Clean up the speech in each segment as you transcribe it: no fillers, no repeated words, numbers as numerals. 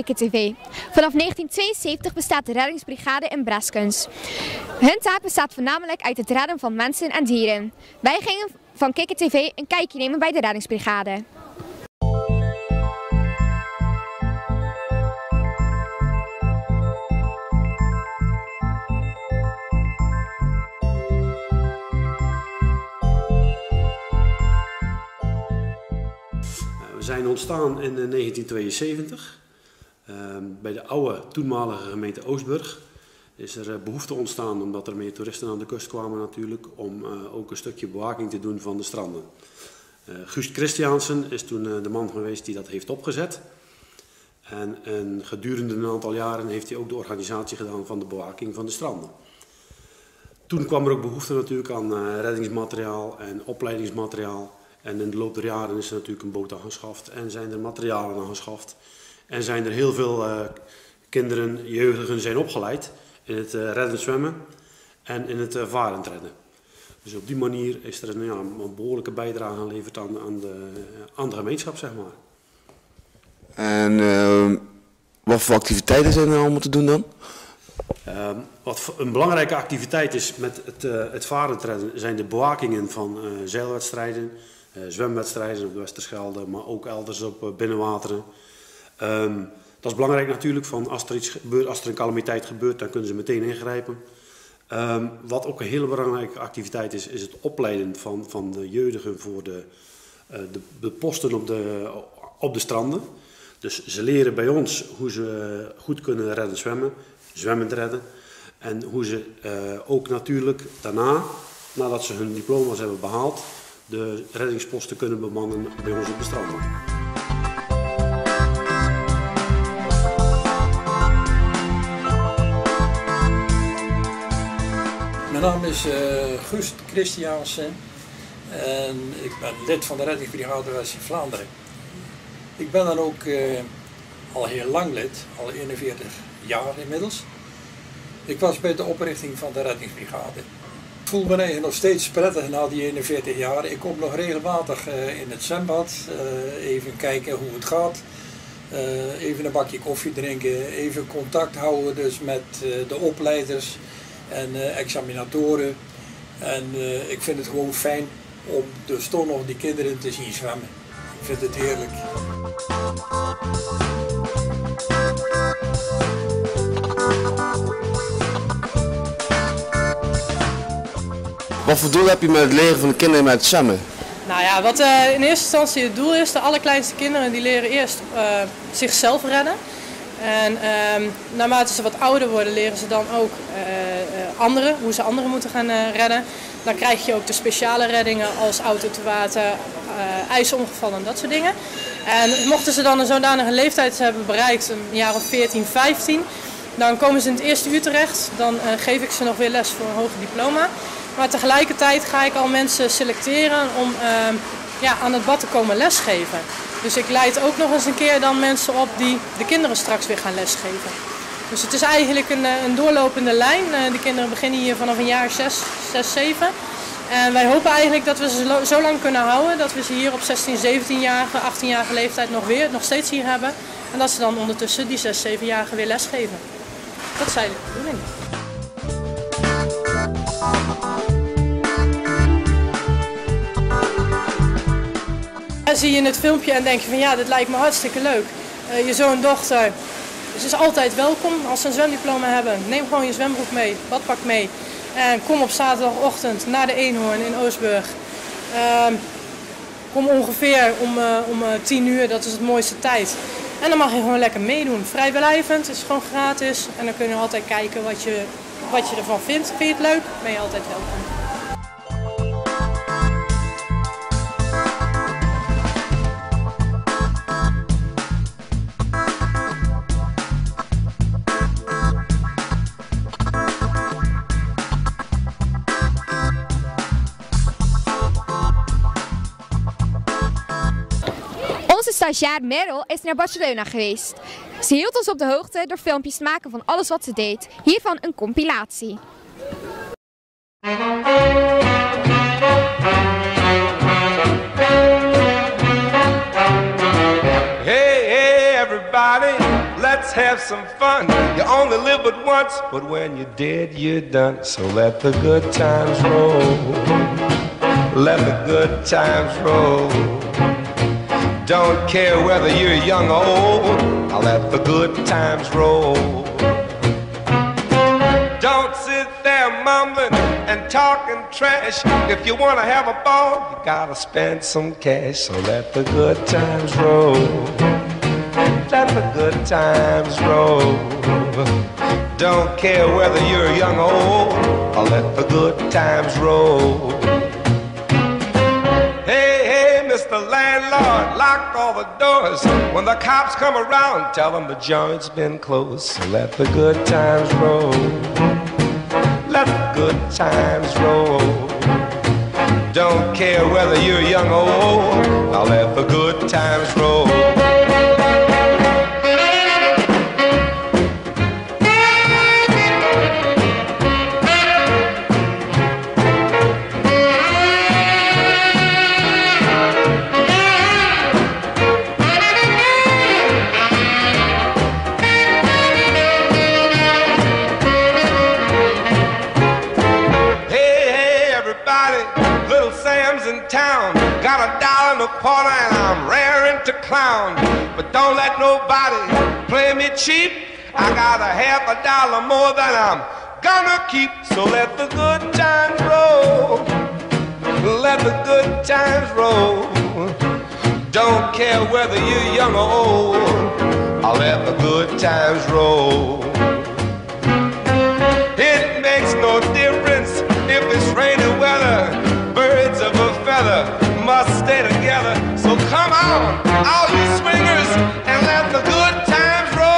KikkerTV. Vanaf 1972 bestaat de reddingsbrigade in Breskens. Hun taak bestaat voornamelijk uit het redden van mensen en dieren. Wij gingen van KikkerTV een kijkje nemen bij de reddingsbrigade. We zijn ontstaan in 1972. Bij de oude toenmalige gemeente Oostburg is er behoefte ontstaan omdat er meer toeristen aan de kust kwamen natuurlijk, om ook een stukje bewaking te doen van de stranden. Guus Christiansen is toen de man geweest die dat heeft opgezet. En gedurende een aantal jaren heeft hij ook de organisatie gedaan van de bewaking van de stranden. Toen kwam er ook behoefte natuurlijk aan reddingsmateriaal en opleidingsmateriaal. En in de loop der jaren is er natuurlijk een boot aangeschaft en zijn er materialen aangeschaft. En zijn er heel veel kinderen, jeugdigen zijn opgeleid in het reddend zwemmen en in het varend redden. Dus op die manier is er een behoorlijke bijdrage geleverd aan de gemeenschap, zeg maar. En wat voor activiteiten zijn er allemaal te doen dan? Wat een belangrijke activiteit is met het varend redden zijn de bewakingen van zeilwedstrijden. Zwemwedstrijden op de Westerschelde, maar ook elders op binnenwateren. Dat is belangrijk natuurlijk, als er iets gebeurt, als er een calamiteit gebeurt, dan kunnen ze meteen ingrijpen. Wat ook een hele belangrijke activiteit is, is het opleiden van de jeugdigen voor de posten op de stranden. Dus ze leren bij ons hoe ze goed kunnen redden zwemmen, zwemmend redden. En hoe ze ook natuurlijk daarna, nadat ze hun diploma's hebben behaald, de reddingsposten kunnen bemannen bij ons op de stranden. Mijn naam is Guus Christiansen en ik ben lid van de reddingsbrigade West-Vlaanderen. Ik ben dan ook al heel lang lid, al 41 jaar inmiddels. Ik was bij de oprichting van de reddingsbrigade. Ik voel me eigenlijk nog steeds prettig na die 41 jaar. Ik kom nog regelmatig in het zwembad, even kijken hoe het gaat. Even een bakje koffie drinken, even contact houden dus met de opleiders en examinatoren. En ik vind het gewoon fijn om dus toch nog die kinderen te zien zwemmen. Ik vind het heerlijk. Wat voor doel heb je met het leren van de kinderen met het zwemmen? Nou ja, wat in eerste instantie het doel is, de allerkleinste kinderen die leren eerst zichzelf redden. En naarmate ze wat ouder worden leren ze dan ook hoe ze anderen moeten gaan redden. Dan krijg je ook de speciale reddingen als auto te water, ijsongevallen en dat soort dingen. En mochten ze dan een zodanige leeftijd hebben bereikt, een jaar of 14, 15, dan komen ze in het eerste uur terecht. Dan geef ik ze nog weer les voor een hoger diploma. Maar tegelijkertijd ga ik al mensen selecteren om aan het bad te komen lesgeven. Dus ik leid ook nog eens een keer dan mensen op die de kinderen straks weer gaan lesgeven. Dus het is eigenlijk een doorlopende lijn. De kinderen beginnen hier vanaf een jaar 6, 7. En wij hopen eigenlijk dat we ze zo lang kunnen houden dat we ze hier op 16, 17-jarige, 18-jarige leeftijd nog steeds hier hebben. En dat ze dan ondertussen die 6, 7-jarigen weer lesgeven. Dat is eigenlijk de bedoeling. Zie je het filmpje en denk je van ja, dit lijkt me hartstikke leuk. Je zoon, dochter, dus is altijd welkom. Als ze een zwemdiploma hebben, neem gewoon je zwembroek mee, badpak mee. En kom op zaterdagochtend naar de Eenhoorn in Oostburg. Kom ongeveer om 10 uur, dat is het mooiste tijd. En dan mag je gewoon lekker meedoen. Vrijblijvend, is gewoon gratis. En dan kun je altijd kijken wat je ervan vindt. Vind je het leuk? Ben je altijd welkom. Onze stagiair Merel is naar Barcelona geweest. Ze hield ons op de hoogte door filmpjes te maken van alles wat ze deed. Hiervan een compilatie. Hey, hey, everybody, let's let's have some fun. You only live but once, but when you're dead, you're done. So let the good times roll. Let the good times roll. Don't care whether you're young or old. I'll let the good times roll. Don't sit there mumbling and talking trash. If you want to have a ball, you gotta spend some cash. So let the good times roll. Let the good times roll. Don't care whether you're young or old. I'll let the good times roll. Mr. Landlord, lock all the doors. When the cops come around, tell them the joint's been closed. So let the good times roll. Let the good times roll. Don't care whether you're young or old. I'll let the good times roll. Got $1 in the corner and I'm raring to clown. But don't let nobody play me cheap. I got $50 more than I'm gonna keep. So let the good times roll. Let the good times roll. Don't care whether you're young or old. I'll let the good times roll. It makes no difference if it's rainy weather. Birds of a feather must stay together. So come on, all you swingers, and let the good times roll.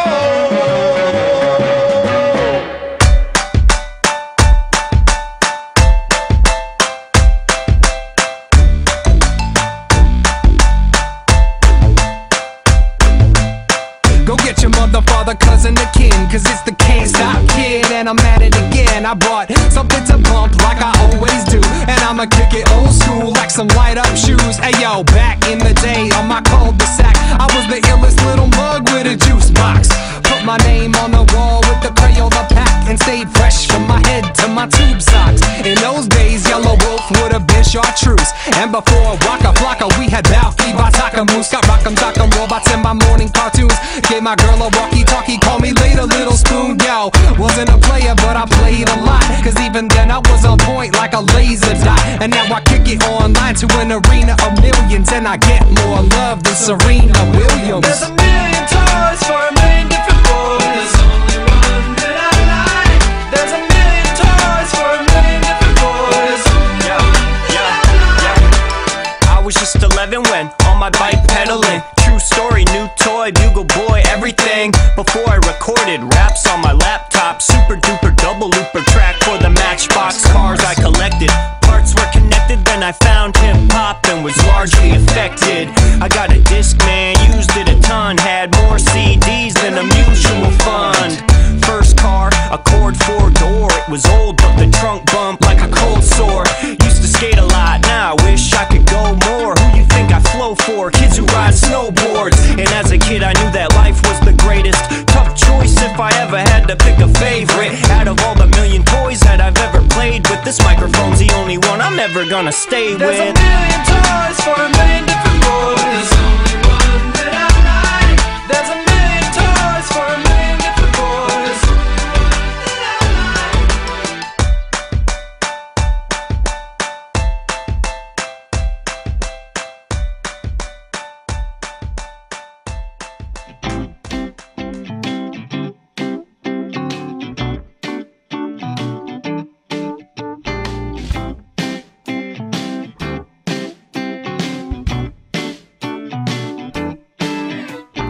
Go get your mother, father, cousin, or kin, cause it's the Can't Stop Kid, and I'm at it again. I brought something to bump like I always do, and I'ma kick it old school like some light up shoes. Hey yo, back in the day on my cul-de-sac, I was the illest little mug with a juice box. Put my name on the wall with the Crayola pack and stayed fresh from my head to my tube socks. In those days, Yellow Wolf would have been chartreuse, and before Waka Flocka, we had Balfi, Bataka Moose. Got Rock'em Sock'em robots in my morning cartoons. Gave my girl a walkie-talkie, call me later, little spoon. Yo, wasn't a player, but I played a lot, cause even then I was on point like a laser dot. And now I kick it online to an arena of millions, and I get more love than Serena Williams. There's a million toys for a million different boys. There's only one that I like. There's a million toys for a million different boys. I was just 11 when on my bike pedaling. True story, new toy, bugle boy, everything. Before I recorded raps on my laptop, super duper double looper track for the Matchbox cars I collected. Parts were connected, then I found hip hop and was largely affected. I got a Discman, used it a ton, had more CDs than a mutual fund. First car, Accord 4-door, it was old but the trunk bumped like a cold sore. Used to skate a lot, now I wish I could go more. Who you think I flow for? Kids who ride snowboards. And as a kid I knew that life was the greatest. Tough choice if I ever had to pick a favorite. Out of all the million toys that I've ever played with, this microphone's the only one I'm ever gonna stay with. There's a million toys for a million different boys. There's only one that I like. There's a million toys for a million different boys.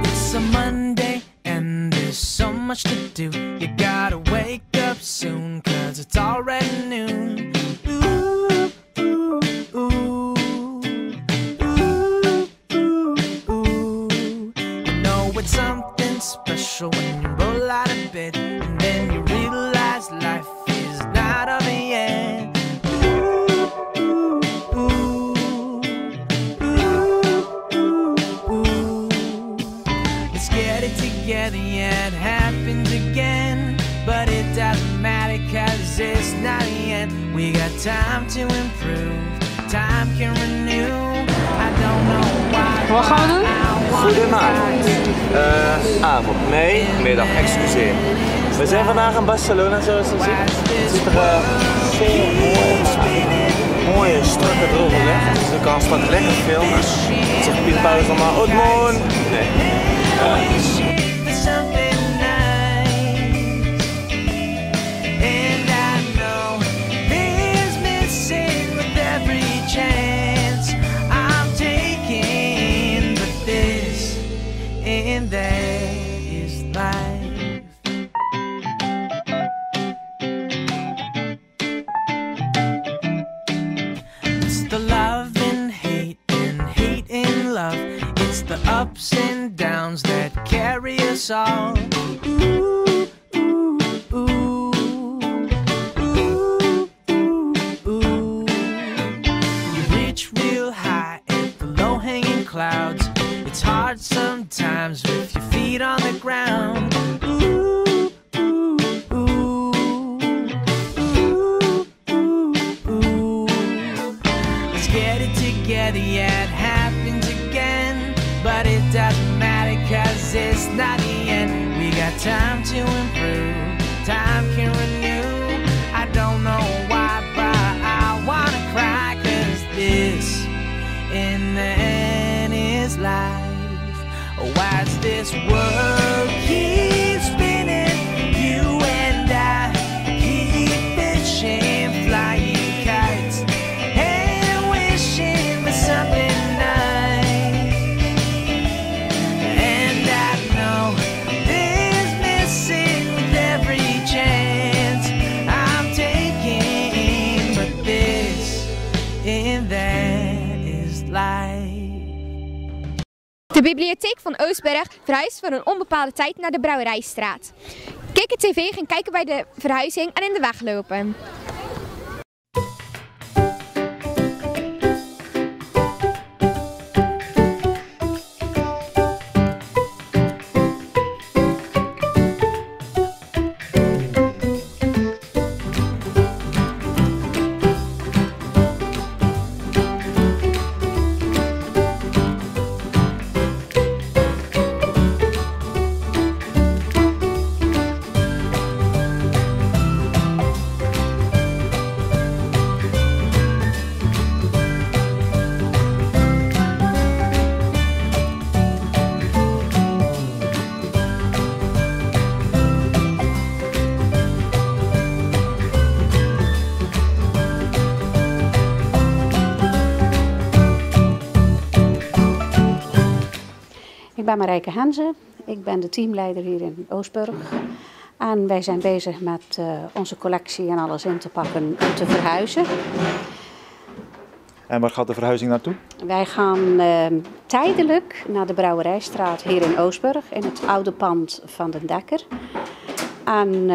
It's a Monday and there's so much to do. You gotta wake up soon, cause it's already noon. Ooh, ooh, ooh. Ooh, ooh, ooh. You know it's something special when you roll out of bed and then you realize life is not over yet. Ooh, ooh, ooh. Ooh, ooh, ooh. Let's get it together, yeah. time to improve. Time can renew. I don't know why. Wat gaan we doen? Goedenavond. Avond. Nee, middag. Excuseer. We zijn vandaag in Barcelona, zoals je ziet. Het ziet er zeer mooi uit. Mooie, strakke, droge weg. Dus ik kan straks lekker filmen. Zegt Piet Pauws allemaal, goed moon. Nee. And that is life. It's the love and hate and love. It's the ups and downs that carry us all. Ooh, ooh, ooh, ooh, ooh, ooh. You reach real high at the low-hanging clouds. It's hard sometimes with your feet on the ground. Ooh, ooh, ooh, ooh, ooh, ooh. Let's get it together, yeah, it happens again. But it doesn't matter, cause it's not the end. We got time to improve, time can renew. I don't know why, but I wanna cry, cause this in the end is life. Why does this world keep spinning? You and I keep fishing, flying kites, and wishing for something nice. And I know this missing with every chance I'm taking, but this and that is life. De bibliotheek van Oostburg verhuist voor een onbepaalde tijd naar de Brouwerijstraat. Kikker TV ging kijken bij de verhuizing en in de weg lopen. Ik ben Marijke Henze, ik ben de teamleider hier in Oostburg. En wij zijn bezig met onze collectie en alles in te pakken om te verhuizen. En waar gaat de verhuizing naartoe? Wij gaan tijdelijk naar de Brouwerijstraat hier in Oostburg, in het oude pand van de Dekker. En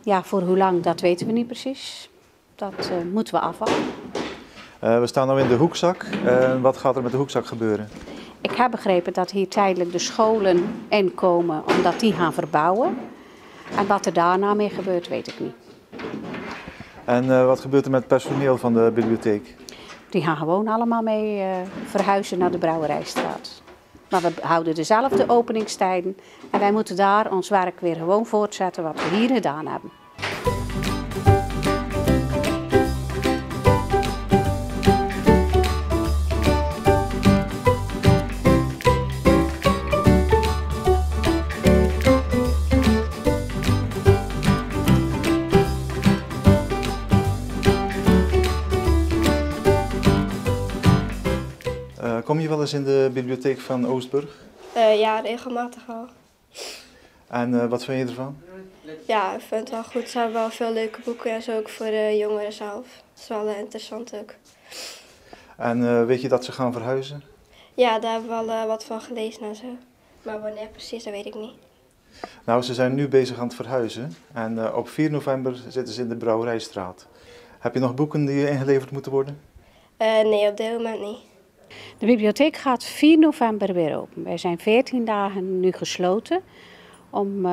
ja, voor hoe lang, dat weten we niet precies. Dat moeten we afwachten. We staan nu in de Hoekzak. Wat gaat er met de Hoekzak gebeuren? Ik heb begrepen dat hier tijdelijk de scholen inkomen omdat die gaan verbouwen. En wat er daarna mee gebeurt, weet ik niet. En wat gebeurt er met het personeel van de bibliotheek? Die gaan gewoon allemaal mee verhuizen naar de Brouwerijstraat. Maar we houden dezelfde openingstijden en wij moeten daar ons werk weer gewoon voortzetten wat we hier gedaan hebben. Kom je wel eens in de bibliotheek van Oostburg? Ja, regelmatig wel. En wat vind je ervan? Ja, ik vind het wel goed. Ze hebben wel veel leuke boeken en zo ook voor de jongeren zelf. Dat is wel interessant ook. En weet je dat ze gaan verhuizen? Ja, daar hebben we wel wat van gelezen en zo. Maar wanneer precies, dat weet ik niet. Nou, ze zijn nu bezig aan het verhuizen. En op 4 november zitten ze in de Brouwerijstraat. Heb je nog boeken die ingeleverd moeten worden? Nee, op dit moment niet. De bibliotheek gaat 4 november weer open. Wij zijn 14 dagen nu gesloten, Om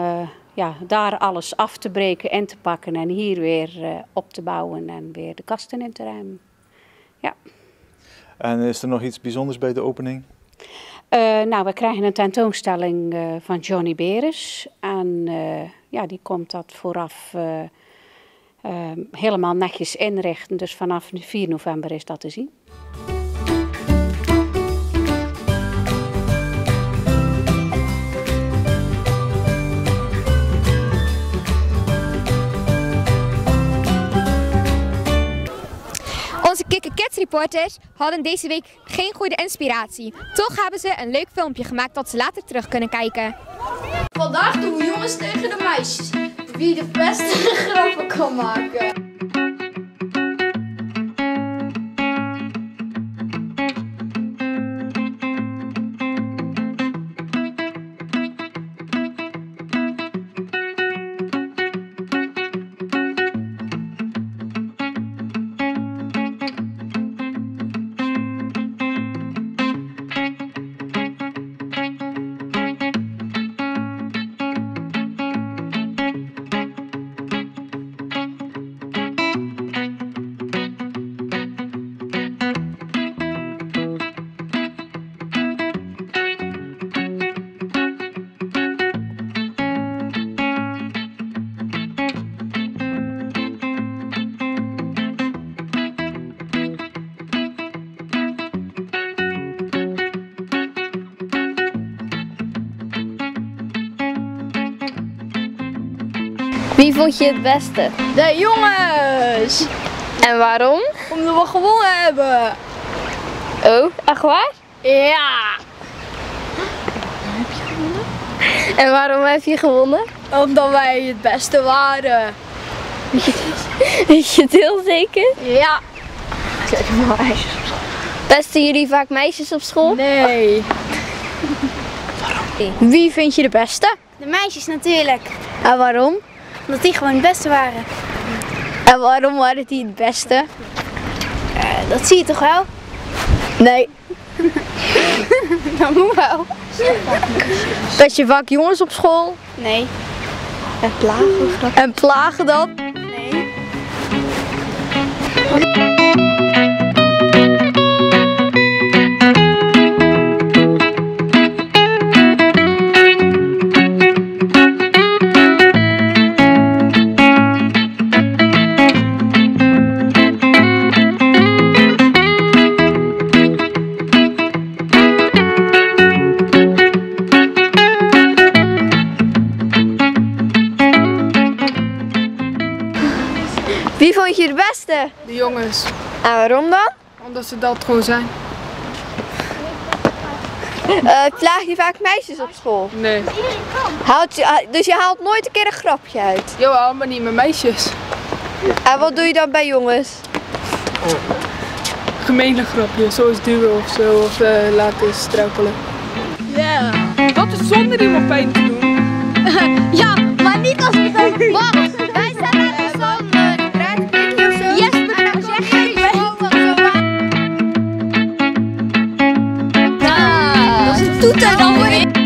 ja, daar alles af te breken en te pakken en hier weer op te bouwen en weer de kasten in te ruimen. Ja. En is er nog iets bijzonders bij de opening? Nou, we krijgen een tentoonstelling van Johnny Beres. En ja, die komt dat vooraf helemaal netjes inrichten. Dus vanaf 4 november is dat te zien. Onze Kikker Kids reporters hadden deze week geen goede inspiratie. Toch hebben ze een leuk filmpje gemaakt dat ze later terug kunnen kijken. Vandaag doen we jongens tegen de meisjes. Wie de beste grappen kan maken. Wie vond je het beste? De jongens! En waarom? Omdat we gewonnen hebben. Oh, echt waar? Ja! Heb je gewonnen? En waarom heb je gewonnen? Omdat wij het beste waren. Weet je het heel zeker? Ja. Pesten jullie vaak meisjes op school? Nee. Waarom? Wie vind je de beste? De meisjes natuurlijk. En waarom? Omdat die gewoon het beste waren. En waarom waren die het beste? Dat zie je toch wel? Nee. Dat moet wel. Pest je vaak jongens op school? Nee. En plagen? En plagen dan? Nee. Wie vond je de beste? De jongens. En waarom dan? Omdat ze dat gewoon zijn. Plaag je vaak meisjes op school? Nee. Dus je haalt nooit een keer een grapje uit? Jawel, maar niet met meisjes. En wat doe je dan bij jongens? Gemene grapjes, zoals duwen of zo, of laten struikelen. Ja. Dat is zonder iemand pijn te doen. Ja, maar niet als we dan... Wacht, wij zijn net zo'n bruidpikje of zo. Jesper, dan zeg je dat is een toeter dan hoor ik.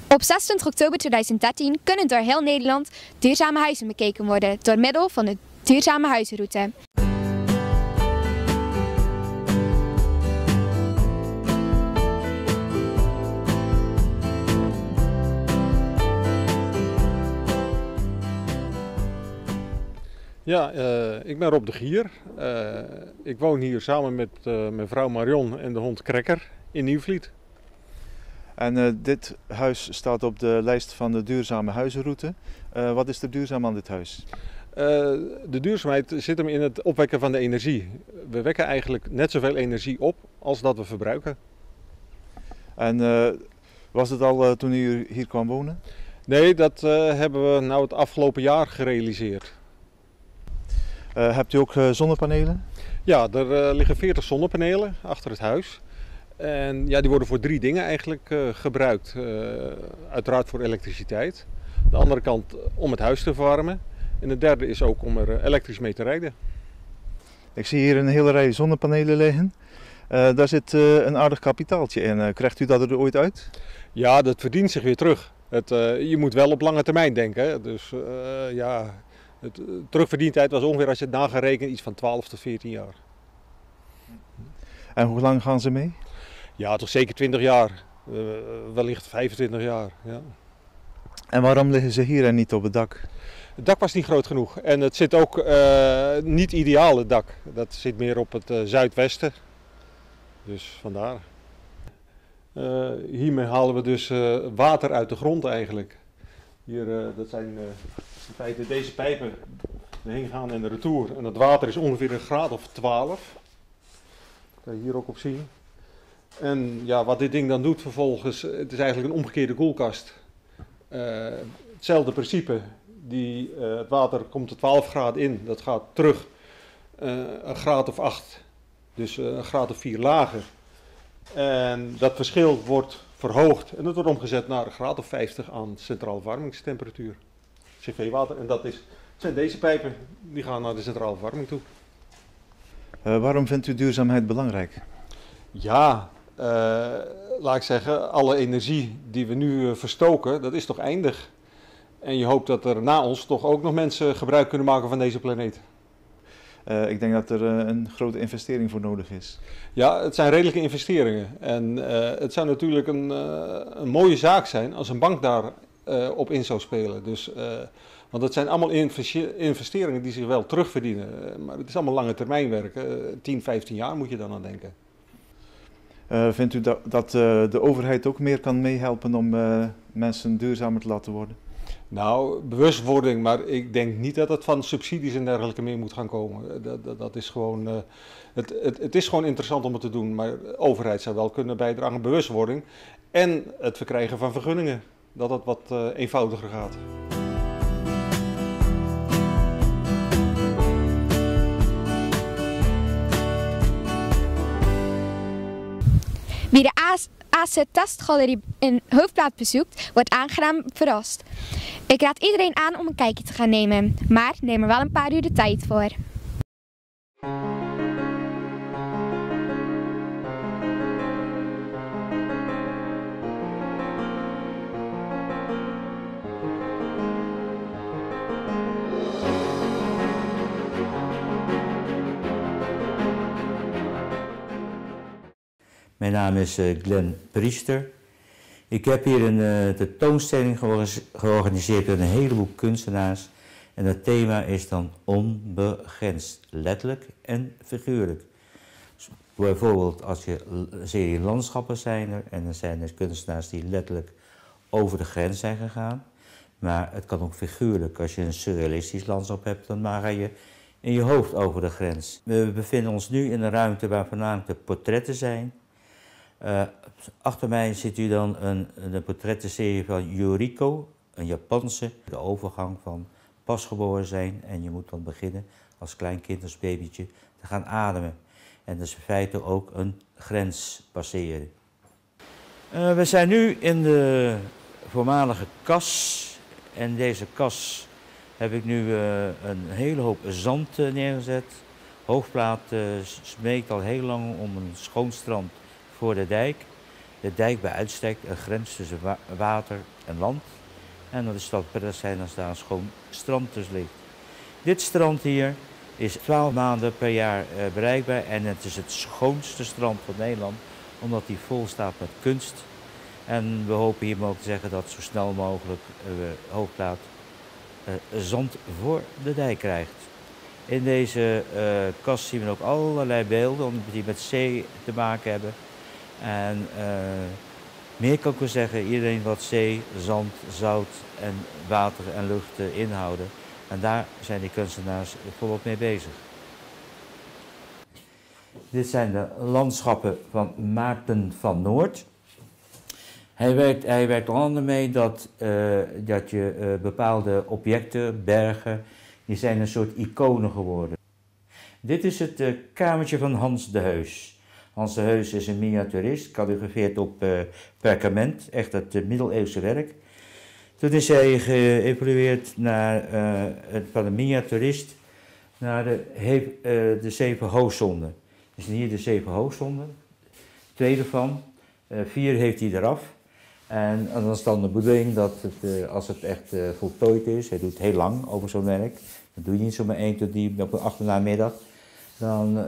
Op 26 oktober 2013 kunnen door heel Nederland duurzame huizen bekeken worden door middel van de duurzame huizenroute. Ja, ik ben Rob de Gier. Ik woon hier samen met mijn vrouw Marion en de hond Cracker in Nieuwvliet. En dit huis staat op de lijst van de duurzame huizenroute. Wat is er duurzaam aan dit huis? De duurzaamheid zit hem in het opwekken van de energie. We wekken eigenlijk net zoveel energie op als dat we verbruiken. En was het al toen u hier kwam wonen? Nee, dat hebben we nou het afgelopen jaar gerealiseerd. Hebt u ook zonnepanelen? Ja, er liggen 40 zonnepanelen achter het huis. En ja, die worden voor 3 dingen eigenlijk gebruikt. Uiteraard voor elektriciteit. De andere kant om het huis te verwarmen. En de derde is ook om er elektrisch mee te rijden. Ik zie hier een hele rij zonnepanelen liggen. Daar zit een aardig kapitaaltje in. Krijgt u dat er ooit uit? Ja, dat verdient zich weer terug. Je moet wel op lange termijn denken. Hè. Dus ja, terugverdientijd was ongeveer, als je het na gaat rekenen, iets van 12 tot 14 jaar. En hoe lang gaan ze mee? Ja, toch zeker 20 jaar. Wellicht 25 jaar. Ja. En waarom liggen ze hier en niet op het dak? Het dak was niet groot genoeg. En het zit ook niet ideaal, het dak. Dat zit meer op het zuidwesten. Dus vandaar. Hiermee halen we dus water uit de grond eigenlijk. Hier, dat zijn in feite deze pijpen, de heen gaan en de retour. En het water is ongeveer een graad of 12. Dat kan je hier ook op zien. En ja, wat dit ding dan doet vervolgens, het is eigenlijk een omgekeerde koelkast. Hetzelfde principe. Het water komt er 12 graden in, dat gaat terug een graad of 8. Dus een graad of 4 lager. En dat verschil wordt verhoogd en dat wordt omgezet naar een graad of 50 aan centrale verwarmingstemperatuur. CV-water. En dat zijn deze pijpen, die gaan naar de centrale verwarming toe. Waarom vindt u duurzaamheid belangrijk? Ja, laat ik zeggen, alle energie die we nu verstoken, dat is toch eindig. En je hoopt dat er na ons toch ook nog mensen gebruik kunnen maken van deze planeet. Ik denk dat er een grote investering voor nodig is. Ja, het zijn redelijke investeringen. En het zou natuurlijk een mooie zaak zijn als een bank daar op in zou spelen. Dus, want het zijn allemaal investeringen die zich wel terugverdienen. Maar het is allemaal lange termijn werk. 10, 15 jaar moet je dan aan denken. Vindt u dat de overheid ook meer kan meehelpen om mensen duurzamer te laten worden? Nou, bewustwording, maar ik denk niet dat het van subsidies en dergelijke meer moet gaan komen. Dat is gewoon, het is gewoon interessant om het te doen, maar de overheid zou wel kunnen bijdragen aan bewustwording en het verkrijgen van vergunningen, dat het wat eenvoudiger gaat. Wie de AC-testgalerie in Hoofdplaat bezoekt, wordt aangenaam verrast. Ik raad iedereen aan om een kijkje te gaan nemen, maar neem er wel een paar uur de tijd voor. Mijn naam is Glenn Priester. Ik heb hier een tentoonstelling georganiseerd met een heleboel kunstenaars. En het thema is dan onbegrensd, letterlijk en figuurlijk. Dus bijvoorbeeld als je een serie landschappen zijn er en dan zijn er kunstenaars die letterlijk over de grens zijn gegaan. Maar het kan ook figuurlijk. Als je een surrealistisch landschap hebt, dan ga je in je hoofd over de grens. We bevinden ons nu in een ruimte waar voornamelijk de portretten zijn. Achter mij ziet u dan een portrettenserie van Yuriko, een Japanse. De overgang van pasgeboren zijn en je moet dan beginnen als kleinkind, als babytje, te gaan ademen. En dus in feite ook een grens passeren. We zijn nu in de voormalige kas. En deze kas heb ik nu een hele hoop zand neergezet. Hoofdplaat smeekt al heel lang om een schoon strand voor de dijk. De dijk bij uitstek een grens tussen water en land. En dat is dat prettig zijn als daar een schoon strand tussen ligt. Dit strand hier is 12 maanden per jaar bereikbaar en het is het schoonste strand van Nederland, omdat hij vol staat met kunst. En we hopen hier mogen zeggen dat zo snel mogelijk Hoofdplaat zand voor de dijk krijgt. In deze kast zien we ook allerlei beelden die met zee te maken hebben. En meer kan ik wel zeggen, iedereen wat zee, zand, zout en water en lucht inhouden. En daar zijn die kunstenaars volop mee bezig. Dit zijn de landschappen van Maarten van Noord. Hij werkt onder andere mee dat je bepaalde objecten, bergen, die zijn een soort iconen geworden. Dit is het kamertje van Hans de Heus. Hans de Heus is een miniaturist, calligrafeerd op perkament, echt het middeleeuwse werk. Toen is hij geëvolueerd van een miniaturist naar de 7 hoofdzonden. Dus hier de 7 hoofdzonden, 2 ervan, 4 heeft hij eraf. En dan is dan de bedoeling dat het, als het echt voltooid is, hij doet heel lang over zo'n werk, dat doe je niet zomaar 1 tot 3 op een achternamiddag, dan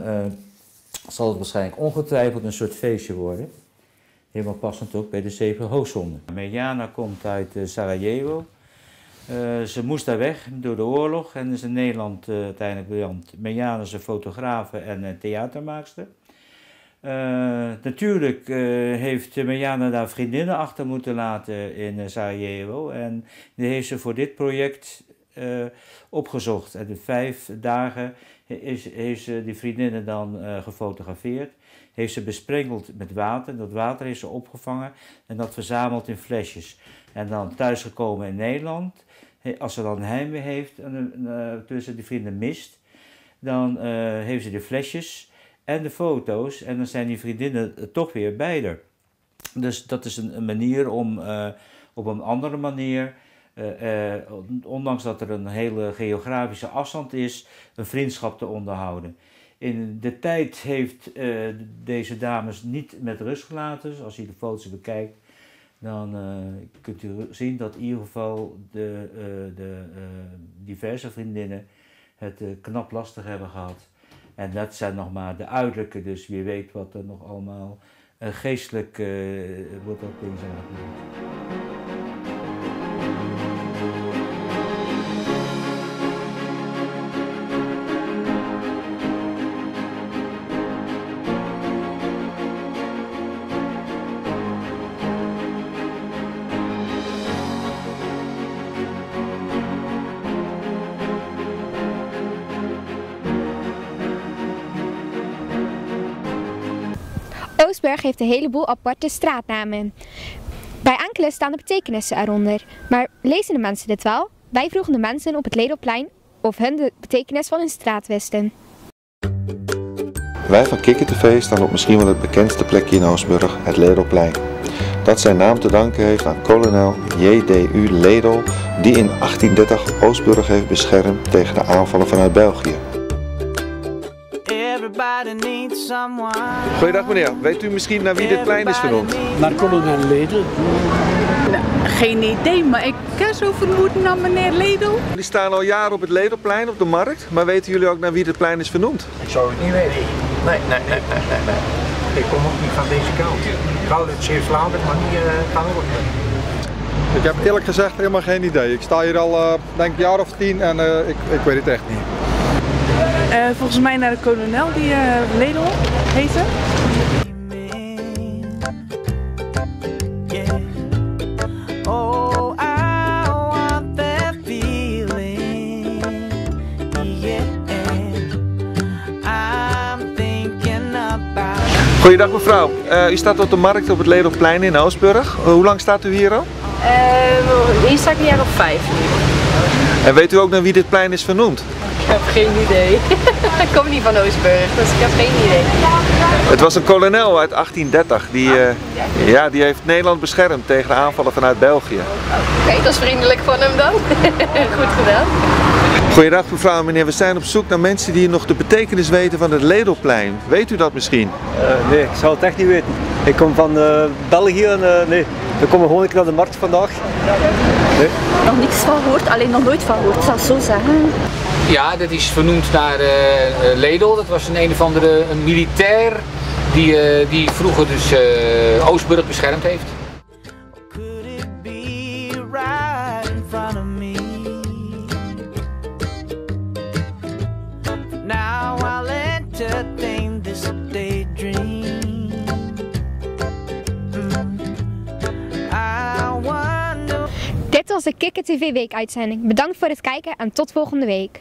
zal het waarschijnlijk ongetwijfeld een soort feestje worden. Helemaal passend ook bij de 7 hoofdzonden. Mirjana komt uit Sarajevo. Ze moest daar weg door de oorlog en is in Nederland uiteindelijk beland. Mirjana is een fotografe en een theatermaakster. Natuurlijk heeft Mirjana daar vriendinnen achter moeten laten in Sarajevo. En die heeft ze voor dit project opgezocht. En in 5 dagen heeft ze die vriendinnen dan gefotografeerd. Heeft ze besprenkeld met water. Dat water heeft ze opgevangen en dat verzameld in flesjes. En dan thuisgekomen in Nederland. Als ze dan heimwee heeft tussen die vrienden mist, dan heeft ze de flesjes en de foto's en dan zijn die vriendinnen toch weer bij haar. Dus dat is een manier om op een andere manier, ondanks dat er een hele geografische afstand is, een vriendschap te onderhouden. In de tijd heeft deze dames niet met rust gelaten. Dus als je de foto's bekijkt, dan kunt u zien dat in ieder geval de diverse vriendinnen het knap lastig hebben gehad. En dat zijn nog maar de uiterlijke, dus wie weet wat er nog allemaal geestelijk wordt op in zijn gebeurd. Oostburg heeft een heleboel aparte straatnamen. Bij enkele staan de betekenissen eronder. Maar lezen de mensen dit wel? Wij vroegen de mensen op het Ledelplein of hun de betekenis van hun straat wisten. Wij van Kikker TV staan op misschien wel het bekendste plekje in Oostburg, het Ledelplein. Dat zijn naam te danken heeft aan kolonel J.D.U. Ledel, die in 1830 Oostburg heeft beschermd tegen de aanvallen vanuit België. Goeiedag meneer, weet u misschien naar wie dit plein is vernoemd? Naar kolonel Ledel. Geen idee, maar ik kan zo vermoeden naar meneer Ledel. Jullie staan al jaren op het Ledelplein op de markt, maar weten jullie ook naar wie dit plein is vernoemd? Ik zou het niet weten. Nee. Ik kom ook niet van deze kant. Wel uit Zeeuws-Vlaanderen, maar niet van Oostburg. Ik heb eerlijk gezegd helemaal geen idee. Ik sta hier al denk een jaar of 10 en ik weet het echt niet. Volgens mij naar de kolonel die Ledel heette. Goeiedag mevrouw, u staat op de markt op het Ledelplein in Oostburg. Hoe lang staat u hier al? Hier sta ik een jaar of 5 nu. En weet u ook naar wie dit plein is vernoemd? Ik heb geen idee. Ik kom niet van Oostburg, dus ik heb geen idee. Het was een kolonel uit 1830 die heeft Nederland beschermd tegen de aanvallen vanuit België. Oké, dat is vriendelijk van hem dan. Goed gedaan. Goeiedag mevrouw en meneer, we zijn op zoek naar mensen die nog de betekenis weten van het Ledelplein. Weet u dat misschien? Nee, ik zou het echt niet weten. Ik kom van België en nee, we komen gewoon een keer naar de markt vandaag. Nee. Nog niks van gehoord, alleen nog nooit van gehoord, ik zal het zo zeggen. Ja, dat is vernoemd naar Ledel. Dat was een of andere militair die vroeger dus Oostburg beschermd heeft. Dit was de Kikker TV weekuitzending. Bedankt voor het kijken en tot volgende week.